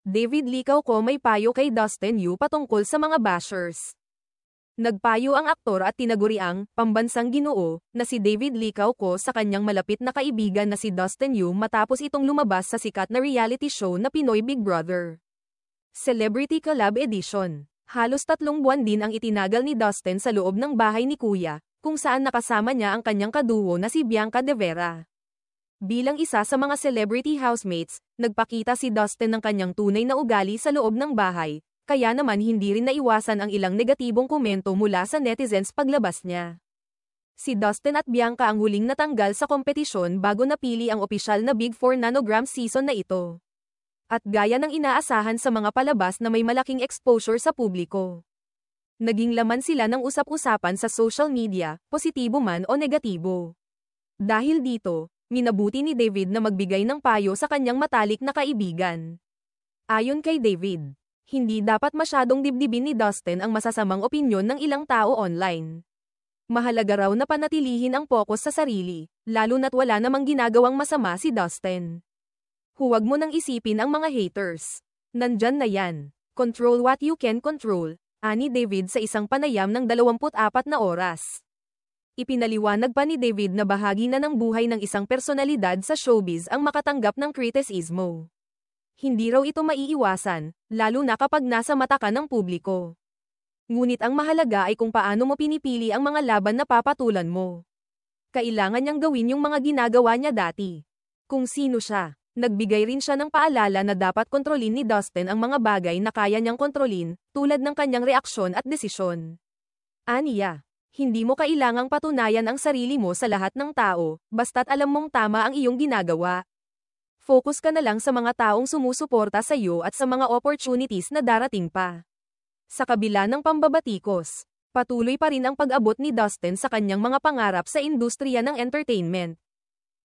David Licauco may payo kay Dustin Yu patungkol sa mga bashers. Nagpayo ang aktor at tinaguriang pambansang ginoo na si David Licauco sa kanyang malapit na kaibigan na si Dustin Yu matapos itong lumabas sa sikat na reality show na Pinoy Big Brother Celebrity Collab Edition. Halos 3 buwan din ang itinagal ni Dustin sa loob ng bahay ni Kuya, kung saan nakasama niya ang kanyang kaduo na si Bianca De Vera. Bilang isa sa mga celebrity housemates, nagpakita si Dustin ng kanyang tunay na ugali sa loob ng bahay, kaya naman hindi rin naiwasan ang ilang negatibong komento mula sa netizens paglabas niya. Si Dustin at Bianca ang huling natanggal sa kompetisyon bago napili ang opisyal na Big 4 Nanogram season na ito. At gaya ng inaasahan sa mga palabas na may malaking exposure sa publiko, naging laman sila ng usap-usapan sa social media, positibo man o negatibo. Dahil dito, minabuti ni David na magbigay ng payo sa kanyang matalik na kaibigan. Ayon kay David, hindi dapat masyadong dibdibin ni Dustin ang masasamang opinyon ng ilang tao online. Mahalaga raw na panatilihin ang focus sa sarili, lalo na't wala namang ginagawang masama si Dustin. Huwag mo nang isipin ang mga haters. Nandyan na yan. Control what you can control, ani David sa isang panayam ng 24 na oras. Ipinaliwanag pa ni David na bahagi na ng buhay ng isang personalidad sa showbiz ang makatanggap ng kritisismo. Hindi raw ito maiiwasan, lalo na kapag nasa mata ka ng publiko. Ngunit ang mahalaga ay kung paano mo pinipili ang mga laban na papatulan mo. Kailangan niyang gawin yung mga ginagawa niya dati. Kung sino siya, nagbigay rin siya ng paalala na dapat kontrolin ni Dustin ang mga bagay na kaya niyang kontrolin, tulad ng kanyang reaksyon at desisyon. Aniya, hindi mo kailangang patunayan ang sarili mo sa lahat ng tao, basta't alam mong tama ang iyong ginagawa. Focus ka na lang sa mga taong sumusuporta sa iyo at sa mga opportunities na darating pa. Sa kabila ng pambabatikos, patuloy pa rin ang pag-abot ni Dustin sa kanyang mga pangarap sa industriya ng entertainment.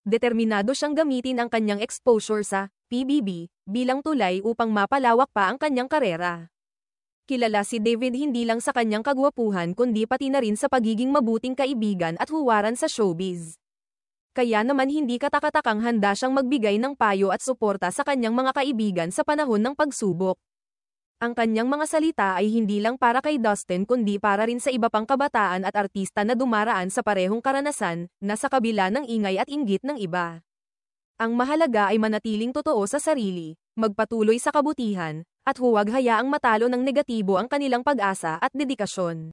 Determinado siyang gamitin ang kanyang exposure sa PBB bilang tulay upang mapalawak pa ang kanyang karera. Kilala si David hindi lang sa kanyang kagwapuhan kundi pati na rin sa pagiging mabuting kaibigan at huwaran sa showbiz. Kaya naman hindi katakatakang handa siyang magbigay ng payo at suporta sa kanyang mga kaibigan sa panahon ng pagsubok. Ang kanyang mga salita ay hindi lang para kay Dustin kundi para rin sa iba pang kabataan at artista na dumaraan sa parehong karanasan, na sa kabila ng ingay at inggit ng iba. Ang mahalaga ay manatiling totoo sa sarili, magpatuloy sa kabutihan, at huwag hayaang matalo ng negatibo ang kanilang pag-asa at dedikasyon.